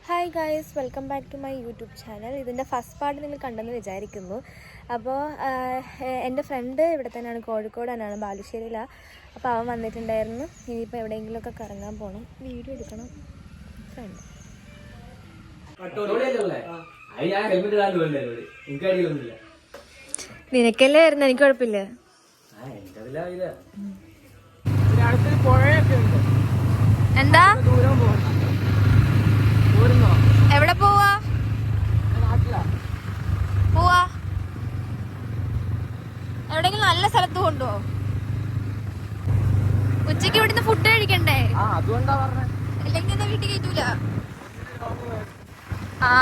Hi guys, welcome back to my YouTube channel. ഇതിൻ്റെ first part നിങ്ങൾ കണ്ടെന്ന് വിചാരിക്കുന്നു. അപ്പോൾ എൻ്റെ ഫ്രണ്ട് ഇവിടെ തന്നെയാണ്, കോഴിക്കോട് തന്നെയാണ്, ബാലുശ്ശേരിയിലാണ്. അപ്പോൾ അവൻ വന്നിട്ടുണ്ടായിരുന്നു. ഇനിയിപ്പോൾ എവിടെയെങ്കിലുമൊക്കെ കറങ്ങാൻ പോകണം, വീഡിയോ എടുക്കണം. ഫ്രണ്ട് നിനക്കല്ലേ ആയിരുന്നു, എനിക്ക് കുഴപ്പമില്ല. എന്താ എവിടെ പോവാ എവിടെങ്കിലും നല്ല സ്ഥലത്ത് കൊണ്ടുപോ. ഉച്ചക്ക് ഇവിടുന്ന് ഫുഡ് കഴിക്കണ്ടേ? അല്ലെങ്കിൽ എന്താ വീട്ടിൽ കയറ്റൂല? ആ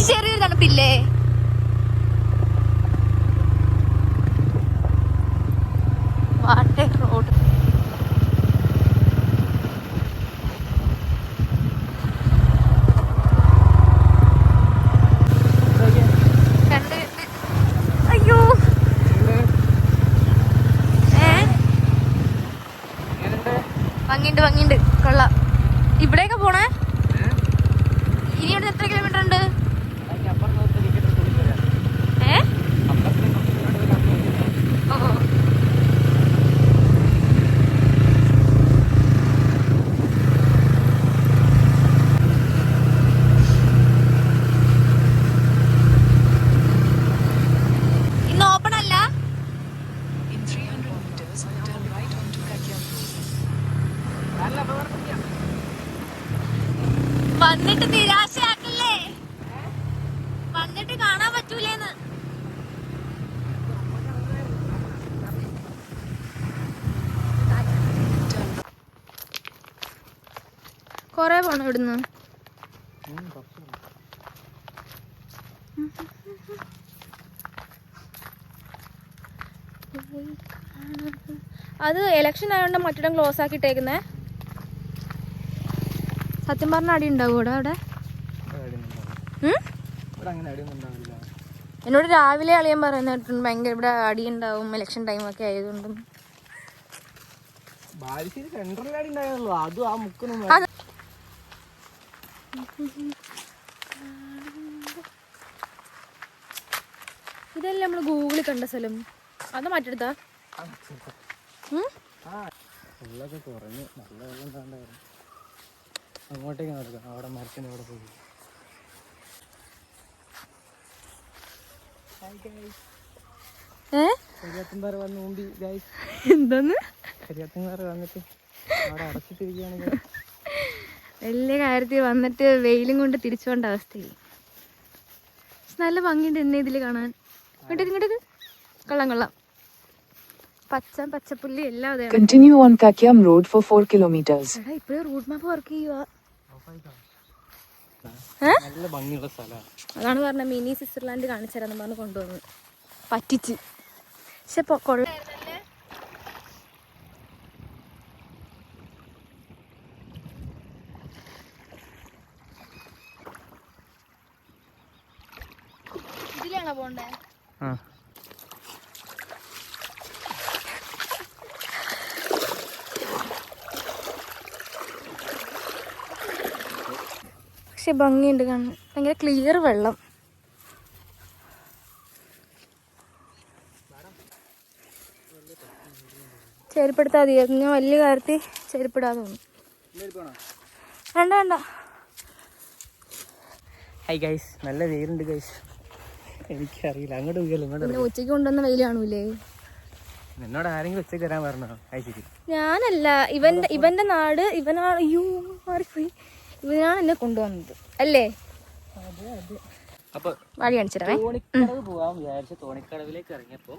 ചെറിയൊരു തണുപ്പില്ലേ? Water road. അയ്യോ, ഭംഗിണ്ട്, കൊള്ളാം. ഇവിടെയൊക്കെ പോണേ? ഇനി ഇവിടെ എത്ര കിലോമീറ്റർ ഉണ്ട്? ഇന്ന് ഓപ്പൺ അല്ല. വന്നിട്ട് നിരാശയാക്കല്ലേ, വന്നിട്ട് കാണാൻ പറ്റൂലേന്ന്. കൊറേ പോണം ഇവിടുന്ന്. അത് ഇലക്ഷൻ ആയതുകൊണ്ട് മറ്റിടം ക്ലോസ് ആക്കിയിട്ടേക്കുന്നേ. സത്യം പറഞ്ഞ അടി ഉണ്ടാവും അവിടെ? എന്നോട് രാവിലെ അളിയാൻ പറയുന്നിട്ടുണ്ട് ഭയങ്കര ഇവിടെ അടി ഉണ്ടാവും ഇലക്ഷൻ ടൈം ഒക്കെ ആയതുകൊണ്ടും. ഇതല്ലേ നമ്മള് ഗൂഗിളിൽ കണ്ട സ്ഥലം? അത് മാറ്റെടുത്താ അങ്ങോട്ടേക്ക് നടക്കാം. അവിടെ മരത്തിന് അവിടെ പോയി. എന്തോന്ന് വന്നിട്ട് അവിടെ അടച്ചിട്ടിരിക്കുകയാണെങ്കിൽ വലിയ കാര്യത്തിൽ വന്നിട്ട് വെയിലും കൊണ്ട് തിരിച്ചു പോണ്ട അവസ്ഥയായി. നല്ല ഭംഗിയുണ്ട് എന്നെ ഇതില് കാണാൻ. ഇങ്ങോട്ടേക്ക് കൊള്ളാം. പച്ചപ്പുല്ലി എല്ലാം അതെ. Continue on Kakyam Road for 4 kilometers. ഇപ്പോഴും റൂട്ട് മാപ്പ് വർക്ക് ചെയ്യുക. നല്ല ഭംഗിയുള്ള സ്ഥലമാണ്. അതാണ് പറഞ്ഞ മിനി സ്വിറ്റ്സർലാൻഡ് കാണിച്ചു തരാന്ന് പറഞ്ഞ് കൊണ്ടുവന്നു പറ്റിച്ച്. പക്ഷെ കൊള്ള ഇതിലാണോ പോണ്ടേ? പക്ഷെ ഭംഗിയുണ്ട് കാണാൻ, ഭയങ്കര ക്ലിയർ വെള്ളം. ചെരുപ്പെടുത്താ മതി. ഞാൻ വലിയ കാര്യത്തിൽ ചെരുപ്പിടാതെ തോന്നും. വേണ്ട. ഹായ് ഗൈസ്, നല്ല വെയിലുണ്ട് ഗൈസ്. എനിക്കറിയില്ല, അങ്ങോട്ട് പോയാലും ഇങ്ങോട്ട്. ഉച്ചയ്ക്ക് കൊണ്ടുവന്ന വെയിൽ കാണൂലേ? എന്നോട് ആരെങ്കിലും ഉച്ചയ്ക്ക് വരാൻ പറഞ്ഞോ? ഞാനല്ല, ഇവന്റെ നാട് ഇവനാണ്. അയ്യോ മാറിപ്പോയി. ഇവനാണ് എന്നെ കൊണ്ടുവന്നത് അല്ലേ? വഴി കാണിച്ചിടവേ. തോണിക്കടവ് പോകാൻ വിചാരിച്ച തോണിക്കടവിലേക്ക് ഇറങ്ങിയപ്പോ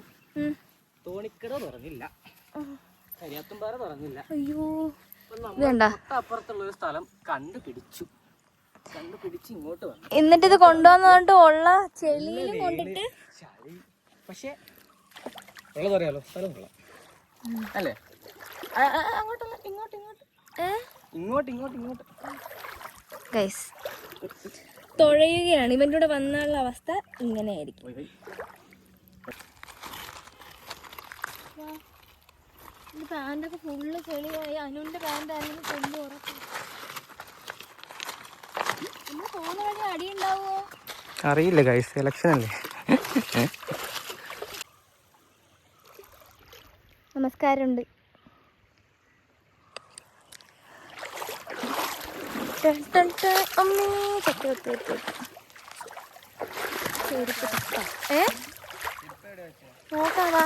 തോണിക്കടവ് തുറന്നില്ല, കരിയാത്തുംപാറ തുറന്നില്ല. അയ്യോ, അപ്പുറത്തുള്ള ഒരു സ്ഥലം കണ്ടുപിടിച്ചു. കണ്ടുപിടിച്ച് ഇങ്ങോട്ട് വന്നു. എന്നിട്ട് ഇത് കൊണ്ടുവന്നിട്ട് ഉള്ള ചെളിയിലും കൊണ്ടിട്ട് പക്ഷേ ഉള്ളത് അറിയാലോ, സ്ഥലം കൊള്ളാം അല്ലേ? അങ്ങോട്ടല്ല, ഇങ്ങോട്ട് ഇങ്ങോട്ട് ഇങ്ങോട്ട് ഇങ്ങോട്ട് ഗൈസ് തുഴയുകയാണ്. ഇവൻ്റെ കൂടെ വന്നുള്ള അവസ്ഥ ഇങ്ങനെയായിരിക്കും. പാൻ്റൊക്കെ ഫുള്ള് ചെളിയായി. അനുവിൻ്റെ പാൻ്റ് ആയിരുന്നു കൊല്ലു ഉറക്കും. നമ്മൾ പോകുന്ന വഴി അടി ഉണ്ടാവുമോ അറിയില്ല ഗൈസ്, സെലക്ഷൻ അല്ലേ. നമസ്കാരമുണ്ട്. അമ്മേ നോക്കാവാ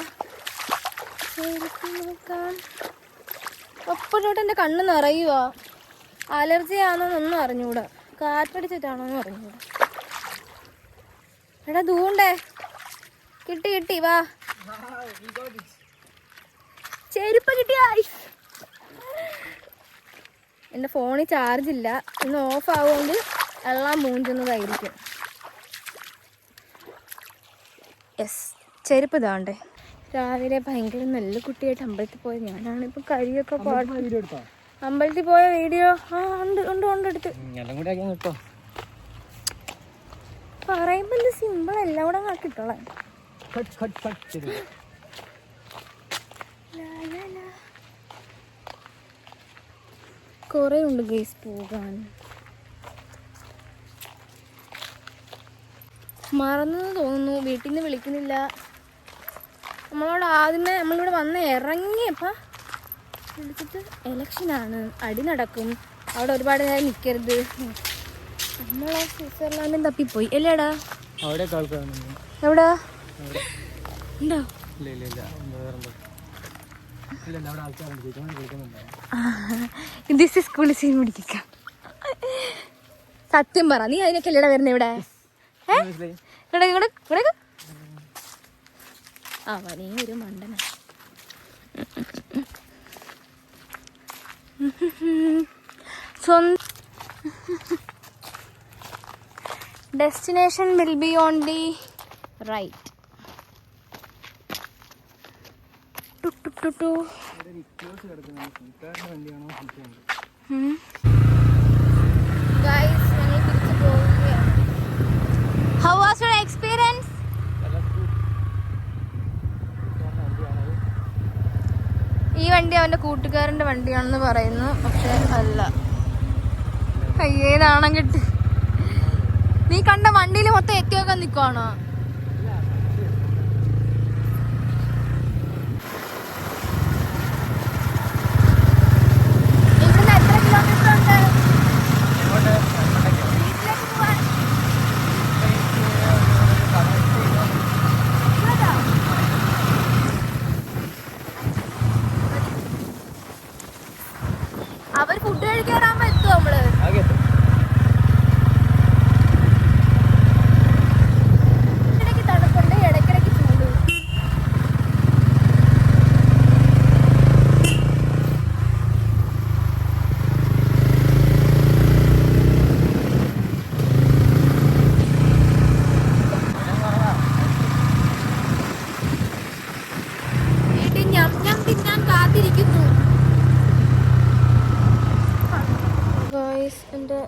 നോക്കാം. എപ്പോഴോട്ട് എൻ്റെ കണ്ണ് നിറയുവാ. അലർജി ആണോന്നൊന്നും അറിഞ്ഞൂടാ, കാറ്റടിച്ചിട്ടാണോന്ന് അറിഞ്ഞൂടാ. എടാ ദൂണ്ടേ കിട്ടി വാ. ചെരുപ്പ് കിട്ടിയ എൻ്റെ ഫോണിൽ ചാർജില്ല, ഇന്ന് ഓഫ് ആവുകൊണ്ട് എല്ലാം മൂഞ്ചുന്നതായിരിക്കും. യെസ്, ചെരുപ്പ് ഇതാണ്ടേ. രാവിലെ ഭയങ്കര നല്ല കുട്ടിയായിട്ട് അമ്പലത്തിൽ പോയത് ഞാനാണിപ്പോൾ കരിയൊക്കെ പാടും. അമ്പലത്തിൽ പോയ വീഡിയോ ഉണ്ട് എടുത്ത് പറയുമ്പോൾ ഇത് സിമ്പിൾ എല്ലാം കൂടെ കിട്ടോളാം. കുറേ ഉണ്ട് ഗൈസ് പോകാൻ. മറന്നെന്ന് തോന്നുന്നു, വീട്ടിൽ നിന്ന് വിളിക്കുന്നില്ല. നമ്മളോട് ആദ്യമേ നമ്മളിവിടെ വന്ന് ഇറങ്ങിയപ്പോൾ വിളിച്ചിട്ട് എലക്ഷനാണ്, അടി നടക്കും, അവിടെ ഒരുപാട് നേരം നിൽക്കരുത്. നമ്മളാ സ്വിറ്റ്സർലാൻഡും തപ്പിപ്പോയി അല്ലേടാ? എവിടാ ഉണ്ടോ? ദിസ് ഇസ് സ്കൂളിൽ സീൻ പിടിക്കാം. സത്യം പറ, നീ അതിനൊക്കെ അല്ലേടാ വരുന്നത് ഇവിടെ? നീ ഒരു മണ്ടന. Destination will be on the right. Guys, ഞങ്ങൾ തിരിച്ചു പോവുകയാണ്. How was your experience? ഈ വണ്ടി അവൻ്റെ കൂട്ടുകാരൻ്റെ വണ്ടിയാണെന്ന് പറയുന്നു, പക്ഷെ അല്ല. അയ്യേ നാണം കെട്ട്. നീ കണ്ട വണ്ടിയിൽ മൊത്തം എത്തിയൊക്കെ നിൽക്കുവാണോ? ഇവിടുന്ന് എത്ര കിലോമീറ്റർ ഉണ്ട് വീട്ടിലേക്ക് പോവാൻ? അവർ ഫുഡ് കഴിക്കാറാകുമ്പോ എത്തും നമ്മള്. ഇടയ്ക്ക് തണുപ്പുണ്ട്, ഇടയ്ക്കിടയ്ക്ക് ചൂട്. വീട്ടിൽ ഞം തിന്നാൻ കാത്തിരിക്കുന്നു. എൻ്റെ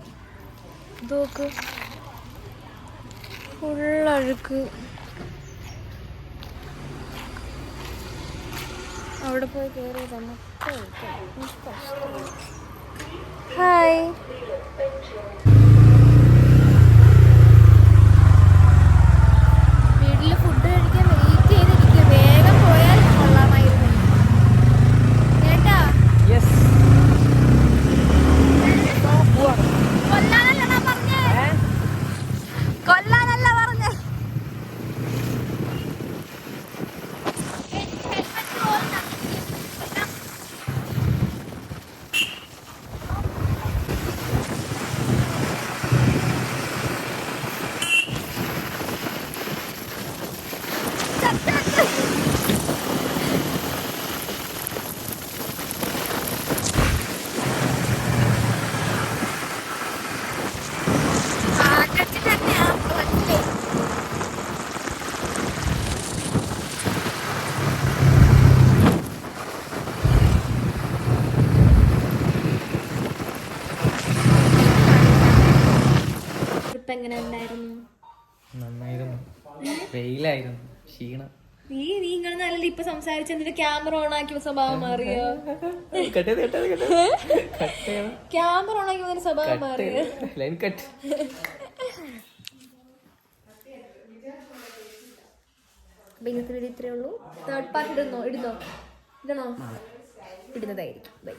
ഇതൊക്കെ ഫുള്ളഴുക്ക്. അവിടെ പോയി കയറിയത് ഹായ്. വീട്ടിൽ ഫുഡ് കഴിക്കാൻ വെയിറ്റ് ചെയ്തിരിക്കുക. വേഗം പോയാൽ കൊള്ളാമായിരുന്നു കേട്ടാ. കൊല്ലാനല്ലടാ പറഞ്ഞേ, കൊല്ലാനല്ല പറഞ്ഞേ. ട്രിപ്പ് എങ്ങനെ ഉണ്ടായിരുന്നു? നന്നായിരുന്നു, വെയിലായിരുന്നു, ക്ഷീണം. നീ ഇങ്ങനെ നല്ല ഇപ്പൊ സംസാരിച്ച എന്തിന്റെ ക്യാമറ ഓൺ ആക്കിയ സ്വഭാവം മാറിയോ? ക്യാമറ ഓൺ ആക്കി സ്വഭാവം മാറിയോ? Line cut. അപ്പൊ ഇന്നത്തെ വീഡിയോ ഇത്രയേ ഉള്ളൂ. തേർഡ് പാർട്ട് ഇടണോ? ഇടുന്നതായിരിക്കും. ബൈ.